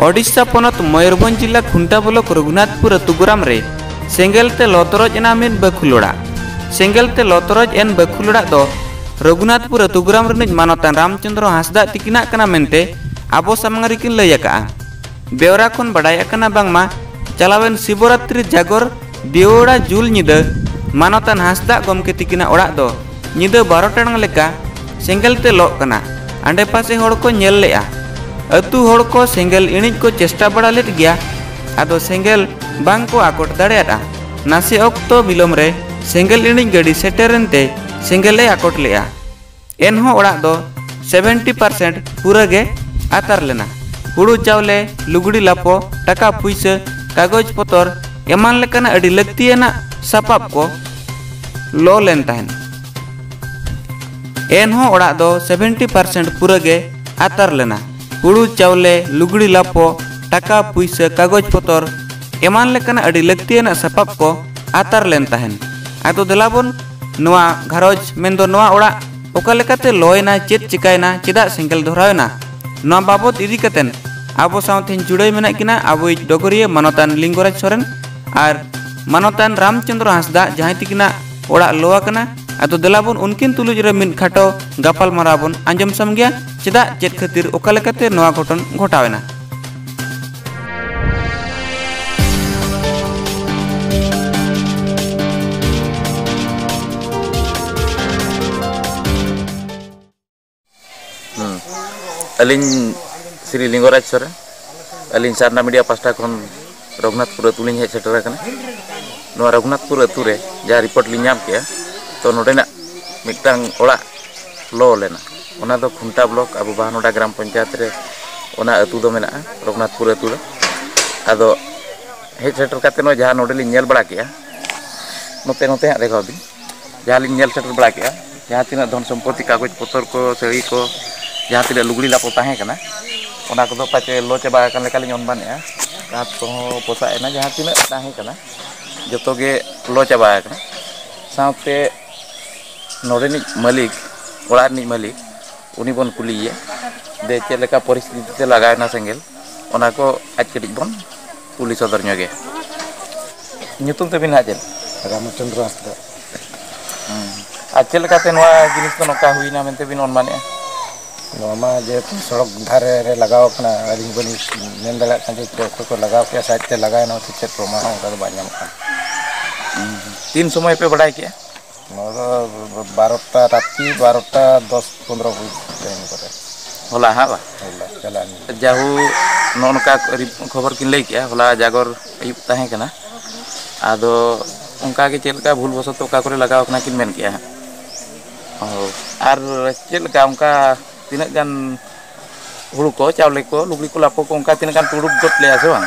ओडिशा पनत मयूरभंज जिला खुंटा ब्लॉक रघुनाथपुर अतुग्राम रे सेंगेलते लतरज एना मिन बखुलोड़ा सेंगेलते लतरज एन बखुलोड़ा दो रघुनाथपुर अतुग्राम रनिज मानतान रामचंद्र हांसदा तिकिना कना मेनते आबो सामंग रिकिन लय आका बेवरा खन बडाय आकना बांगमा चलावेन शिवरात्रि जागर बेवड़ा जुल निदा मानतान हांसदा गमके तिकिना ओड़ा दो निदा 12 टांग लेका सेंगेलते लो कना आंडे पासे हड़ को नेल लेआ अतु हड़ को सेंगेल इणिज को चेष्टा बड़ा लेट गया आदो सेंगेल बांग को आकोट दाड़ेया नासे अक्तो बिलोम रे सेंगेल इणिज गाड़ी सेटेरनते सेंगेले आकोट लेआ एनहो ओड़ा दो 70% पूरा गे आतार लेना हुड़ू चावले लुगड़ी लापो टाका पुइसा कागज पतर एमान लेकाना अडी लक्तियाना सापाब को लो लेन ताहेन एनहो ओड़ा दो 70% पूरा गे आतार लेना हुड़ू चावले लुगड़ी लापो टाका पुइसा कागज पतर एमान लेकाना अडी लक्तियाना सापाब को आतार लेन ताहेन आदो देलाबन नोआ घरज मेंदो नोआ ओड़ा ओका लेकाते लयना चेत चिकायना चेदा सेंगेल धरायना नोआ बाबत इदी कतेन आबो साउथेन जुड़ाई मेना किना आबो डोगरिया मानतान लिंगराज सोरेन और मानतान रामचंद्र हांसदा जहां तिकिना ओड़ा लोआ कना आदो देलाबन उनकिन तुलुज रे मिन खाटो गापाल माराबन आंजम सम गया चेदा चेत खातिर ओका लेकाते नोआ घटन घटावेना अलिन श्री लिंगराज सोरेन अलिन सारना मीडिया पास्टा खन रघुनाथपुर अतुलिन हेज सेटर कना रघुनाथपुर अतु रे जहाँ रिपोर्ट लिन नाम किया तो नोडेना मिक्टांग ओड़ा लो लेना ओना दो खुंटा ब्लॉक अब बाहनोडा ग्राम पंचायत रे ओना अतु दो मेना रघुनाथपुर अतु रे आदो हेज सेटर काते नो जहाँ नोडे लिन नेल बड़ा किया नोते नोते हां देखो बिन जहाँ लिन नेल सेटर बड़ा किया जहाँ तिना धन संपत्ति कागज पत्र को सही को जहाँ तीन लुगड़ी लापो ताहे कना ओना को पाचे लो चाबा कान लेका लिन अनबाने रात को पोसाएना जहाँ तीन ताहे कना जतो गे लो चाबा कना साथे नोडेनि मालिक ओड़ा नि मालिक उनी बन कुलिये दे चेद लेका परिस्थिति ते लगायना सेंगेल ओना को आज कटिक बन पुलिस सदर ᱧᱚᱜᱮ ᱧᱩᱛᱩᱢ ᱛᱮᱵᱤᱱ हाजेल रामचंद्र हांसदा आज चेद लेकाते नोआ जिनिस तो नोका हुइना मेनते बिन अनबाने नोमा जे सड़क धारे रे लगाव कना अलिन बनी मेन दला kan जे को लगाव के साइड ते लगाय न तो चेत प्रमाण का बा नाम का तीन समय पे बढ़ाई किया 12टा राती 12टा 10-15 टाइम करे होला हा बा होला चलानी जाहू नोनका खबर किन लई किया होला जागर अयुब ताहे कना आदो उनका के चेलका भूल बसत ओका करे लगाव कना किन मेन किया आर चेलका उनका तीन गान हुड़ू को चावले को लुगड़ी को लापो को उनका तीन गान तुड़ुक गत ले आसे बांग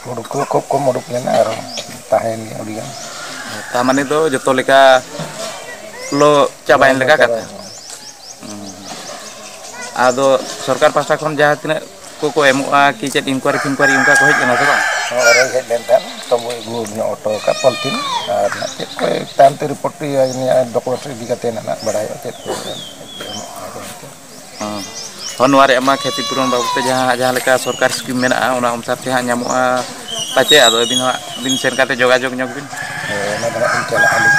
हुड़ू को कम उडुक लेना और ताहेन ओडिया ता माने दो जतो लेका लो चाबाइन लेका कथा आदो सरकार पास्टा खन जहाँ तीन को एमोआ कि चेत इंक्वायरी उनका को हेज ना से बांग और हेज लेन था तो गु ऑटो का पलथिन और चेत को टाइम ते रिपोर्ट डॉक्यूमेंट इदी कते ना बड़ाय चेत को हनवारे अमा क्षतिपूरण बाबते जहाँ लेका सरकार स्कीम मेना ओना अनुसार ते ᱧᱟᱢᱚᱜᱼᱟ पाचे आदो बिन सेन काते जोगाजोग ᱧᱚᱜ बिन ओना दला इन चला आलू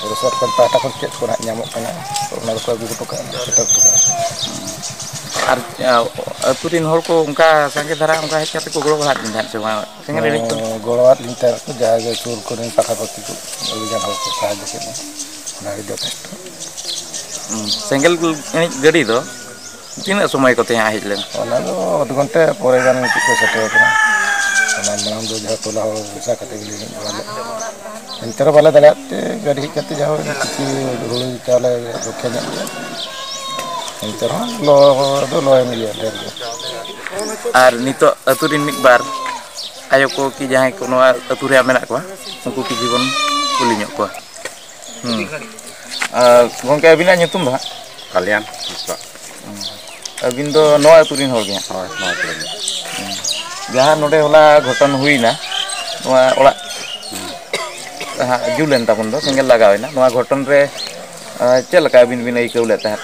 तो सरकार पाटा खन चेत को ᱧᱟᱢᱚᱜ ᱠᱟᱱᱟ ओना को अगु तो का सेटअप तो आर अतुरिन हर को उनका संगे धारा उनका हेज काते को गोळो बहात दिन धान से संगे रेडी को गोळवात लिंटर को जागे सुर को पाखापाखि को अभियान हो को साहाଯ୍य के ना दो टेस्ट सेंगेल गाड़ी दो तीन समय को तेहा हेज लेन ओना दो आध घंटे परे गान को सेटल कना ओना मांग दो जहा तोला हो विसा कते गिली इंटर वाला दलाते गाड़ी कते जाओ कि रोल चाले रखे न इंटर लो दो लो मिलिया ढेर आर नितो अतुरिन मिक बार आयो को कि जहां को नोआ अतुरे मेना को उनको कि जीवन कुली ᱧᱚᱜ को गोंके अबिना ᱧᱩᱛᱩᱢ बा कल्याण अबिन दो नोआ अतुरिन हो गया जहां नोडे होला घटन हुईना नोआ ओड़ा जुलेन ताबन दो सेंगेल लगावेना नोआ घटन रे चेलका अबिन बिन आइकौ लेता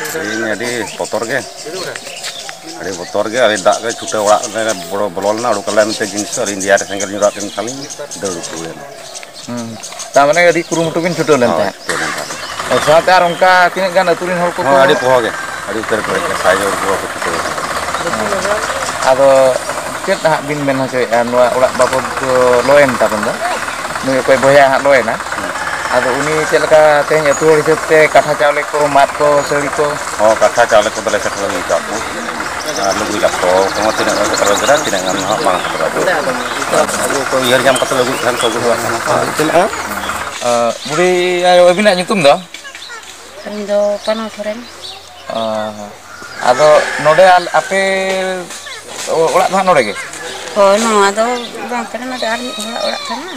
ini jadi kotor ke ᱟᱹᱰᱤ ᱵᱚᱛᱚᱨ ᱜᱮ ᱟᱹᱰᱤ ᱫᱟᱜ ᱜᱮ ᱪᱷᱩᱴᱟᱹ ᱚᱲᱟᱜ ᱨᱮ ᱵᱚᱲᱚ ᱵᱚᱞᱚ ᱞᱮᱱᱟ ᱩᱰᱩᱠᱟᱞᱮ ᱢᱤᱫᱴᱮᱱ ᱡᱤᱱᱤᱥ ᱟᱹᱞᱤᱧ ᱫᱮᱭᱟ ᱨᱮ ᱥᱮᱸᱜᱮᱞ ᱧᱩᱨᱟᱜ ᱠᱟᱱ ᱠᱷᱟᱱᱤᱧ ᱫᱟᱹᱲ ᱩᱰᱩᱠᱮᱱᱟ ᱛᱟᱨᱢᱟᱱᱮ ᱟᱹᱰᱤ ᱠᱩᱨᱩᱢᱩᱴᱩ ᱵᱤᱱ ᱪᱷᱩᱴᱟᱹᱣ ᱞᱮᱱ ᱛᱟᱦᱮᱸᱫ ᱥᱟᱶᱛᱮ ᱟᱨ ᱚᱱᱠᱟ ᱛᱤᱱᱟᱹᱜ ᱜᱟᱱ ᱟᱹᱛᱩ ᱨᱮᱱ ᱦᱚᱲ ᱠᱚ ᱟᱹᱰᱤ ᱯᱚᱦᱚ ᱜᱮ ᱟᱹᱰᱤ ᱩᱛᱟᱹᱨ ᱠᱚ ᱥᱟᱭ ᱦᱚᱲ ᱠᱚ ᱪᱷᱩᱴᱟᱹᱣ ᱟᱫᱚ ᱪᱮᱫ ᱦᱟᱸᱜ ᱵᱤᱱ ᱢᱮᱱ ᱦᱚᱪᱚᱭᱮᱫᱼᱟ ᱱᱚᱣᱟ ᱚᱲᱟᱜ ᱵᱟᱵᱚᱫ ᱞᱚᱭᱮᱱ ᱛᱟᱵᱚᱱ ᱫᱚ ᱱᱩᱭ ᱚᱠᱚᱭ ᱵᱚᱭᱦᱟ ᱦᱟᱸᱜ ᱞᱚᱭᱮᱱᱟ ᱟᱫᱚ ᱩᱱᱤ ᱪᱮᱫ ᱞᱮᱠᱟ ᱛᱮᱦᱮᱧ ᱟᱹᱛᱩ ᱦᱚᱲ ᱦᱤᱥᱟᱹᱵ ᱛᱮ ᱠᱟᱴᱷᱟ ᱪᱟᱣᱞᱮ ᱠᱚ ᱢᱟᱫ ᱠᱚ ᱥᱟᱹᱲᱤ ᱠᱚ ᱠᱟᱴᱷᱟ ᱪᱟᱣᱞᱮ ᱠᱚᱫᱚᱞᱮ ᱥᱮᱴᱮᱨ ᱦᱩᱭ ᱟᱠᱟᱫ ᱠᱚᱣᱟ ᱟᱨ ᱞᱩᱜᱽᱲᱤ ᱞᱟᱯᱚ ᱠᱚᱦᱚᱸ ᱛᱤᱱᱟᱹᱜ ᱜᱟᱱ ᱥᱮᱴᱮᱨ ᱠᱮᱫᱟ ᱛᱤᱱᱟᱹᱜ ᱜᱟᱱ ᱦᱟᱸᱜ ᱵᱟᱝ ᱥᱮᱴᱮᱨ ᱟᱹᱜᱩ ᱠᱚ ᱩᱭᱦᱟᱹᱨ ᱧᱟᱢ ᱠᱟᱛᱮ ᱟᱹᱜᱩᱭᱮᱫ ᱠᱷᱟᱱ ᱠᱚ ᱟᱹᱜᱩ ᱛᱤᱱᱟᱹᱜ ᱵᱩᱲᱦᱤ ᱟᱭᱳ ᱟᱹᱵᱤᱱᱟᱜ ᱧᱩᱛᱩᱢ ᱫᱚ ᱟᱹᱞᱤᱧ ᱫᱚ ᱯᱟᱱᱟ ᱥᱚᱨᱮᱱ ᱟᱫᱚ ᱱᱚᱰᱮ ᱟᱯᱮ ᱚᱲᱟᱜ ᱫᱚ ᱦᱟᱸᱜ ᱱᱚᱰᱮ ᱜᱮ ᱦᱳᱭ ᱱᱚᱣᱟ ᱫᱚ ᱵᱟᱝ ᱠᱟᱱᱟ ᱱᱚᱣᱟ ᱫᱚ ᱟᱨ ᱢᱤᱫ ᱦᱚᱲᱟᱜ ᱚᱲᱟᱜ ᱠᱟᱱᱟ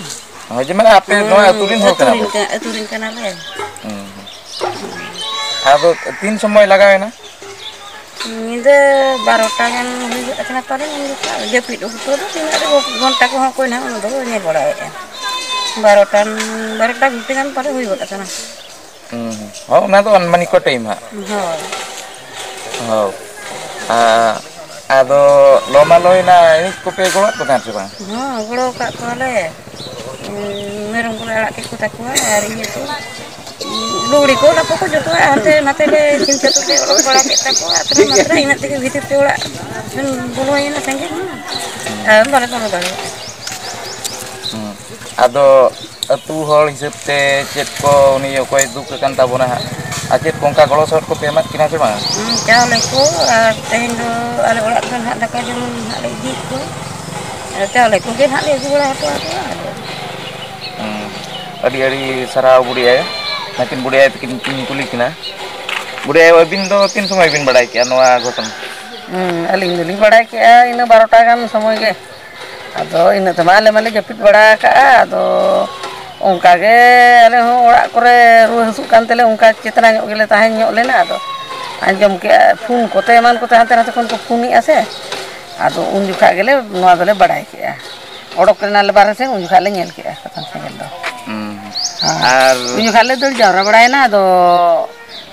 ᱦᱳᱭ ᱡᱮ ᱢᱟᱱᱮ ᱟᱯᱮ ᱱᱚᱣᱟ ᱟᱹᱛᱩ ᱨᱮᱱ ᱦᱚᱲ ᱠᱟᱱᱟ ᱯᱮ ᱟᱹᱛᱩ ᱨᱮᱱ ᱠᱟᱱᱟᱞᱮ ᱟᱫᱚ ᱛᱤᱱ ᱥᱚᱢᱚᱭ ᱞᱟᱜᱟᱣᱮᱱᱟ ᱧᱤᱫᱟᱹ 12ᱴᱟ ᱜᱟᱱ ᱦᱩᱭ ᱜᱚᱫ ᱟᱠᱟᱱᱟ ᱯᱟᱞᱮ ᱩᱱ ᱡᱚᱠᱷᱚᱱ ᱡᱟᱹᱯᱤᱫ ᱚᱠᱛᱚ ᱫᱚ ᱛᱤᱱᱟᱹᱜ ᱨᱮ ᱜᱷᱚᱱᱴᱟ ᱠᱚᱦᱚᱸ ᱚᱠᱚᱭ ᱱᱟᱦᱟᱜ ᱚᱱᱟ ᱫᱚ ᱧᱮᱞ ᱵᱟᱲᱟᱭᱮᱫᱼᱟ 12ᱴᱟ ᱜᱷᱩᱴᱤ ᱜᱟᱱ ᱯᱟᱞᱮ ᱦᱩᱭ ᱜᱚᱫ ᱟᱠᱟᱱᱟ ᱦᱚᱸ ᱚᱱᱟ ᱫᱚ ᱟᱱᱢᱟᱱᱤᱠ ᱠᱚ ᱴᱟᱭᱤᱢ ᱦᱟᱸᱜ ᱦᱳᱭ ᱦᱳᱭ ᱟᱫᱚ ᱞᱚ ᱢᱟ ᱞᱚᱭᱮᱱᱟ ᱮᱱᱮᱡ ᱠᱚᱯᱮ ᱜᱚᱲᱚᱣᱟᱫ ᱠᱚ ᱛᱟᱦᱮᱸᱫ ᱥᱮ ᱵᱟᱝ ᱦᱚᱸ ᱜᱚᱲᱚ ᱟᱠᱟᱫ ᱠᱚᱣᱟᱞᱮ ᱢᱮᱨᱚᱢ ᱠᱚᱞᱮ ᱟᱲᱟᱜ ᱠᱮᱫ ᱠᱚ ᱛᱟᱠᱚᱣᱟ ᱟᱨ ᱤᱭᱟᱹ ᱠᱚ ᱞᱩᱜᱽᱲᱤ ᱠᱚ ᱞᱟᱯᱚ ᱠᱚ ᱡᱚᱛᱚᱣᱟᱜ ᱦᱟᱱᱛᱮ ᱱᱟᱛᱮ ᱞᱮ ᱪᱷᱤᱢ ᱪᱷᱟᱹᱛᱩᱨ ᱞᱮ ᱚᱰᱚᱠ ᱵᱟᱲᱟ ᱠᱮᱫ ᱛᱟᱠᱚᱣᱟ ᱟᱛᱨᱟ ᱱᱟᱛᱨᱟ ᱤᱱᱟᱹᱜ ᱛᱮᱜᱮ ᱵᱷᱤᱛᱤᱨ ᱛᱮ ᱚᱲᱟᱜ ᱥᱮᱱ ᱵᱚᱞᱚᱭᱮᱱᱟ ᱥᱮᱸᱜᱮᱞ ᱢᱟ ᱟᱨ ᱵᱟᱞᱮ ᱵᱚᱞᱚ ᱫᱟᱲᱮᱭᱟᱜᱼᱟ ᱟᱫᱚ ᱟᱹᱛᱩ ᱦᱚᱲ ᱦᱤᱥᱟᱹᱵ ᱛᱮ ᱪᱮᱫ ᱠᱚ ᱩᱱᱤ ᱚᱠᱚᱭ ᱫᱩᱠ ᱟᱠᱟᱱ ᱛᱟᱵᱚᱱᱟ ᱦᱟᱸᱜ ᱟᱨ ᱪᱮᱫ ᱠᱚ ᱚᱱᱠᱟ ᱜᱚᱲᱚ ᱥᱚᱦᱚᱫ ᱠᱚᱯᱮ ᱮᱢᱟᱫ ᱠᱤᱱᱟ ᱥᱮ ᱵᱟᱝ ᱪᱟᱣᱞᱮ ᱠᱚ ᱟᱨ ᱛᱮᱦᱮᱧ ᱫᱚ ᱟᱞᱮ ᱚᱲᱟᱜ ᱨᱮᱫᱚ ᱱᱟᱦᱟᱜ ᱫᱟᱠᱟ ᱡᱚᱢ ᱱᱟᱦᱟᱜ ᱞᱮ ᱤᱫᱤᱭᱮᱫ ᱠᱚᱣᱟ ᱪᱟᱣᱞᱮ ᱠᱚᱜᱮ ᱱᱟᱦᱟᱜ ᱞᱮ ᱟᱹᱜᱩ ᱵᱟᱲᱟ ᱦᱚᱴᱚ ᱟᱠᱚᱣᱟ ᱟᱹᱰᱤ ᱟᱹᱰᱤ ᱥᱟᱨᱦᱟᱣ ᱵᱩᱰᱷᱤ ᱟᱭᱳ ᱱᱩᱠᱤᱱ ᱵᱩᱰᱷᱤ ᱟᱭᱳ ᱛᱟᱹᱠᱤᱱ ᱠᱩᱞᱤ ᱠᱤᱱᱟ ᱵᱩᱰᱷᱤ ᱟᱭᱳ ᱟᱹᱵᱤᱱ ᱫᱚ ᱛᱤᱱ ᱥᱚᱢᱚᱭ ᱵᱤᱱ ᱵᱟᱲᱟᱭ ᱠᱮᱜᱼᱟ ᱱᱚᱣᱟ ᱜᱷᱚᱴᱚᱱᱟ ᱟᱹᱞᱤᱧ ᱫᱚᱞᱤᱧ ᱵᱟᱲᱟᱭ ᱠᱮᱜᱼᱟ ᱤᱱᱟᱹ 12ᱴᱟ ᱜᱟᱱ ᱥᱚᱢᱚᱭ ᱜᱮ ᱟᱫᱚ ᱤᱱᱟᱹ ᱛᱮᱢᱟ ᱟᱞᱮ ᱢᱟᱞᱮ ᱡᱟᱹᱯᱤᱫ ᱵᱟᱲᱟ ᱠᱟᱜᱼᱟ ᱟᱫᱚ ᱚᱱᱠᱟᱜᱮ ᱟᱞᱮ ᱦᱚᱸ ᱚᱲᱟᱜ ᱠᱚᱨᱮ ᱨᱩᱣᱟᱹ ᱦᱟᱹᱥᱩᱜ ᱠᱟᱱ ᱛᱮᱞᱮ ᱚᱱᱠᱟ ᱪᱮᱛᱱᱟ ᱧᱚᱜ ᱜᱮᱞᱮ ᱛᱟᱦᱮᱸ ᱧᱚᱜ ᱞᱮᱱᱟ ᱟᱫᱚ ᱟᱸᱡᱚᱢ ᱠᱮᱜᱼᱟ ᱯᱷᱳᱱ ᱠᱚᱛᱮ ᱮᱢᱟᱱ ᱠᱚᱛᱮ ᱦᱟᱱᱛᱮ ᱱᱟᱛᱮ ᱠᱷᱚᱱ ᱠᱚ ᱯᱷᱳᱱᱮᱜᱼᱟ ᱥᱮ ᱟᱫᱚ ᱩᱱ ᱡᱚᱠᱷᱟ ᱜᱮᱞᱮ ᱱᱚᱣᱟ ᱫᱚᱞᱮ ᱵᱟᱲᱟᱭ ᱠᱮᱜᱼᱟ ᱚᱰᱳᱠ ᱞᱮᱱᱟᱞᱮ ᱵᱟᱨᱦᱮ ᱥᱮᱫ ᱩᱱ ᱡᱚᱠᱷᱟ ᱞᱮ ᱧᱮᱞ ᱠᱮᱜᱼᱟ ᱥᱟᱥᱟᱝ ᱥᱮᱸᱜᱮᱞ ᱫᱚ ᱟᱨ ᱩᱱ ᱡᱚᱠᱷᱟ ᱞᱮ ᱫᱟᱹᱲ ᱡᱟᱣᱨᱟ ᱵᱟᱲᱟᱭᱮᱱᱟ ᱟᱫᱚ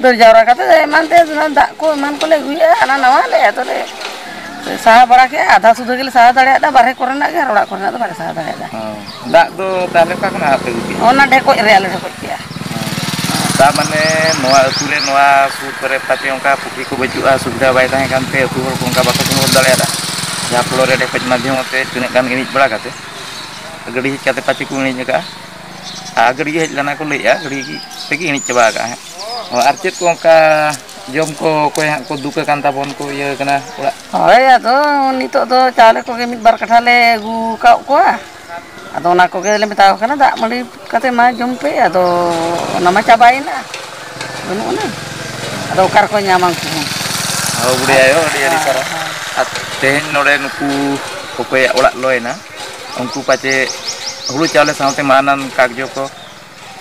ᱫᱟᱹᱲ ᱡᱟᱣᱨᱟ ᱠᱟᱛᱮ ᱮᱢᱟᱱ ᱛᱮ ᱫᱟᱜ ᱠᱚ ᱮᱢᱟᱱ ᱠᱚᱞᱮ ᱟᱹᱜᱩᱭᱮᱫᱼᱟ ᱦᱟᱱᱟ ᱱᱟᱣᱟ ᱞᱮ ᱟᱫᱚᱞᱮ ᱥᱟᱦᱟ ᱵᱟᱲᱟ ᱠᱮᱜᱼᱟ ᱟᱫᱷᱟ ᱥᱩᱫᱷᱟᱹ ᱜᱮᱞᱮ ᱥᱟᱦᱟ ᱫᱟᱲᱮᱭᱟᱫᱟ ᱵᱟᱨᱦᱮ ᱠᱚᱨᱮᱱᱟᱜ ᱜᱮ ᱟᱨ ᱚᱲᱟᱜ ᱠᱚᱨᱮᱱᱟᱜ ᱫᱚ ᱵᱟᱞᱮ ᱥᱟᱦᱟ ᱫᱟᱲᱮᱭᱟᱫᱟ ᱫᱟᱜ ᱫᱚ ᱛᱟᱦᱚᱞᱮ ᱚᱠᱟ ᱠᱷᱚᱱᱟᱜ ᱯᱮ ᱟᱹᱜᱩ ᱠᱮᱜᱼᱟ ᱚᱱᱟ ᱰᱷᱮᱠᱚᱡ ᱨᱮᱭᱟᱜ ᱞᱮ ᱰᱷᱮᱠᱚᱡ ᱠᱮᱜᱼᱟ ᱛᱟᱨ ᱢᱟᱱᱮ ᱱᱚᱣᱟ ᱟᱹᱛᱩ ᱨᱮ ᱱᱚᱣᱟ ᱥᱩᱨ ᱠᱚᱨᱮ ᱯᱟᱪᱮ ᱚᱱᱠᱟ ᱯᱩᱠᱷᱨᱤ ᱠᱚ ᱵᱟᱹᱪᱩᱜᱼᱟ ᱥᱩᱵᱤᱫᱷᱟ ᱵᱟᱭ ᱛᱟᱦᱮᱸ ᱠᱟᱱᱛᱮ ᱟᱹᱛᱩ ᱦᱚᱲ ᱠᱚ ᱚᱱᱠᱟ ᱵᱟᱠᱚ ᱥᱚᱢᱵᱷᱚᱵ ᱫᱟᱲᱮᱭᱟᱫᱟ ᱡᱟᱦᱟᱸ ᱯᱷᱞᱳ ᱨᱮ ᱰᱷᱮᱠᱚᱡ ᱢᱟᱫᱽᱫᱷᱚᱢ ᱛᱮ ᱛᱤᱱᱟᱹᱜ ᱜᱟᱱ ᱤᱬᱤᱡ ᱵᱟᱲᱟ ᱠᱟᱛᱮ ᱜᱟᱹᱰᱤ ᱦᱮᱡ ᱠᱟᱛᱮ ᱯᱟᱪᱮ ᱠᱚ ᱤᱬᱤᱡ ᱟᱠᱟᱜᱼᱟ ᱟᱨ ᱜᱟᱹᱰᱤ ᱦᱮᱡ ᱞᱮᱱᱟ ᱠᱚ ᱞᱟᱹᱭᱮᱫᱼᱟ ᱜᱟᱹᱰᱤ ᱛᱮᱜᱮ ᱤᱬᱤᱡ ᱪᱟᱵᱟ ᱠᱟᱜᱼᱟ ᱦᱟᱸᱜ ᱟᱨ ᱪᱮᱫ ᱠᱚ ᱚᱱᱠᱟ ᱡᱚᱢ ᱠᱚ ᱚᱠᱚᱭ ᱦᱟᱸᱜ ᱠᱚ ᱫᱩᱠ ᱟᱠᱟᱱ ᱛᱟᱵᱚᱱ ᱠᱚ ᱤᱭᱟᱹ ᱠᱟᱱᱟ ᱚᱲᱟᱜ ᱦᱳᱭ ᱟᱫᱚ ᱱᱤᱛᱳᱜ ᱫᱚ ᱪᱟᱣᱞᱮ ᱠᱚᱜᱮ ᱢᱤᱫ ᱵᱟᱨ ᱠᱟᱴᱷᱟ ᱞᱮ ᱟᱹᱜᱩ ᱟᱠᱟᱫ ᱠᱚᱣᱟ ᱟᱫᱚ ᱚᱱᱟ ᱠᱚᱜᱮᱞᱮ ᱢᱮᱛᱟᱣ ᱠᱚ ᱠᱟᱱᱟ ᱫᱟᱜ ᱢᱟᱹᱰᱤ ᱠᱟᱛᱮ ᱢᱟ ᱡᱚᱢ ᱯᱮ ᱟᱫᱚ ᱚᱱᱟ ᱢᱟ ᱪᱟᱵᱟᱭᱮᱱᱟ ᱵᱟᱹᱱᱩᱜ ᱟᱱᱟ ᱟᱫᱚ ᱚᱠᱟ ᱨᱮᱠᱚ ᱧᱟᱢᱟ ᱩᱱᱠᱩ ᱦᱚᱸ ᱵᱩᱰᱷᱤ ᱟᱭᱳ ᱟᱹᱰᱤ ᱟᱹᱰᱤ ᱥᱟᱨᱦᱟᱣ ᱟᱨ ᱛᱮᱦᱮᱧ ᱱᱚᱰᱮ ᱱᱩᱠᱩ ᱚᱠᱚᱭᱟᱜ ᱚᱲᱟᱜ ᱞᱚᱭᱮᱱᱟ ᱩᱱᱠᱩ ᱯᱟᱪᱮ ᱦᱩᱲᱩ ᱪᱟᱣᱞᱮ ᱥᱟᱶᱛᱮ ᱢᱟᱹᱱᱟᱱ ᱠᱟᱜᱡᱚ ᱠᱚ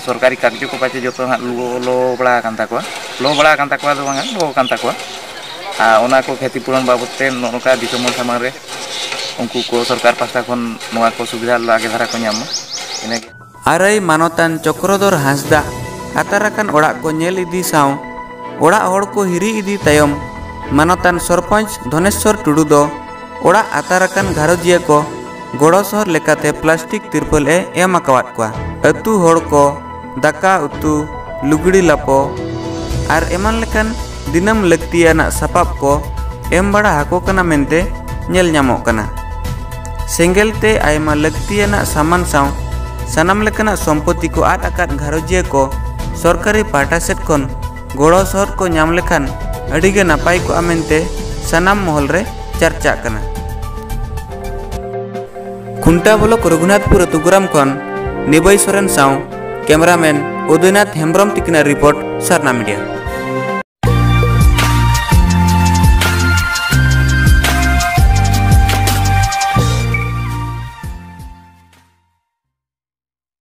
ᱥᱚᱨᱠᱟরি ᱠᱟᱜᱡᱚ ᱠᱚ ᱯᱟᱪᱮ ᱡᱚᱛᱚ ᱦᱟᱸᱜ ᱞᱚ ᱵᱟᱲᱟ ᱟᱠᱟᱱ ᱛᱟᱠᱚᱣᱟ ᱞᱚ ᱵᱟᱲᱟ ᱟᱠᱟᱱ ᱛᱟᱠᱚᱣᱟ ᱫᱚ ᱵᱟᱝᱟ ᱞᱚ ᱟᱠᱟᱱ ᱛᱟᱠᱚᱣᱟ ᱟᱨ ᱚᱱᱟ ᱠᱚ ᱠᱷᱚᱛᱤ ᱯᱩᱨᱚᱱ ᱵᱟᱵᱚᱫ ᱛᱮ ᱱᱚᱜᱼᱚ ᱱᱚᱝᱠᱟ ᱫᱤᱥᱚᱢ ᱦᱚᱲ ᱥᱟᱢᱟᱝ ᱨᱮ ᱩᱱᱠᱩ ko ᱥᱚᱨᱠᱟᱨ ᱯᱟᱥᱴᱟ ᱠᱷᱚᱱ ᱱᱚᱣᱟ ko ᱥᱩᱵᱤᱫᱷᱟ ᱞᱟᱜᱮ ᱫᱷᱟᱨᱟ ᱠᱚ ᱧᱟᱢ ᱢᱟ ᱤᱱᱟᱹᱜᱮ ᱟᱨᱟᱭ ᱢᱟᱱᱚᱛᱟᱱ ᱪᱚᱠᱨᱚᱫᱷᱚᱨ ᱦᱟᱸᱥᱫᱟ ᱟᱛᱟᱨᱟᱠᱟᱱ ᱚᱲᱟᱜ ᱠᱚ ᱧᱮᱞ ᱤᱫᱤ ᱥᱟᱶ ᱚᱲᱟᱜ ᱦᱚᱲ ko ᱦᱤᱨᱤ ᱤᱫᱤ ᱛᱟᱭᱚᱢ ᱢᱟᱱᱚᱛᱟᱱ ᱥᱚᱨᱯᱚᱧᱪ ᱫᱷᱚᱱᱮᱥᱥᱚᱨ ᱴᱩᱰᱩ ᱫᱚ ᱚᱲᱟᱜ ᱟᱛᱟᱨᱟᱠᱟᱱ ᱜᱷᱟᱨᱚᱸᱡᱤᱭᱟᱹ ko ᱜᱚᱲᱚ ᱥᱚᱦᱚᱫ ᱞᱮᱠᱟᱛᱮ ᱯᱞᱟᱥᱴᱤᱠ ᱛᱤᱨᱯᱚᱞ ᱮᱢ ᱟᱠᱟᱣᱟᱫ ᱠᱚᱣᱟ ᱟᱹᱛᱩ ᱦᱚᱲ ko ᱫᱟᱠᱟ ᱩᱛᱩ ᱞᱩᱜᱽᱲᱤ ᱞᱟᱯᱚ ᱟᱨ ᱮᱢᱟᱱ ᱞᱮᱠᱟᱱ ᱫᱤᱱᱟᱹᱢ ᱞᱟᱹᱠᱛᱤᱭᱟᱱᱟᱜ ᱥᱟᱯᱟᱵ ko ᱮᱢ ᱵᱟᱲᱟ ᱟᱠᱚ ᱠᱟᱱᱟ ᱢᱮᱱᱛᱮ ᱧᱮᱞ ᱧᱟᱢᱚᱜ ᱠᱟᱱᱟ ᱥᱮᱸᱜᱮᱞ ᱛᱮ ᱟᱭᱢᱟ ᱞᱟᱹᱠᱛᱤᱭᱟᱱᱟᱜ ᱥᱟᱢᱟᱱ ᱥᱟᱶ ᱥᱟᱱᱟᱢ ᱞᱮᱠᱟᱱᱟᱜ ᱥᱚᱢᱯᱚᱛᱛᱤ ko ᱟᱫ ᱟᱠᱟᱫ ᱜᱷᱟᱨᱚᱸᱡᱤᱭᱟᱹ ko ᱥᱚᱨᱠᱟরি ᱯᱟᱦᱴᱟ ᱥᱮᱫ ᱠᱷᱚᱱ ᱜᱚᱲᱚ ᱥᱚᱦᱚᱫ ko ᱧᱟᱢ ᱞᱮᱠᱷᱟᱱ ᱟᱹᱰᱤ ᱜᱮ ᱱᱟᱯᱟᱭ ᱠᱚᱜᱼᱟ ᱢᱮᱱᱛᱮ ᱥᱟᱱᱟᱢ ᱢᱚᱦᱚᱞ ᱨᱮ ᱪᱟᱨᱪᱟᱜ ᱠᱟᱱᱟ ᱠᱷᱩᱱᱴᱟ ᱵᱞᱚᱠ ᱨᱚᱜᱷᱩᱱᱟᱛᱷᱯᱩᱨ ᱟᱹᱛᱩ ᱜᱨᱟᱢ ᱠᱷᱚᱱ ᱱᱤᱵᱟᱹᱭ ᱥᱚᱨᱮᱱ ᱥᱟᱶ ᱠᱮᱢᱮᱨᱟᱢᱮᱱ ᱩᱫᱚᱭᱱᱟᱛᱷ ᱦᱮᱢᱵᱨᱚᱢ ᱛᱤᱠᱤᱱᱟᱜ ᱨᱤᱯᱳর্ট ᱥᱟᱨᱱᱟ ᱢᱤᱰᱤᱭᱟ।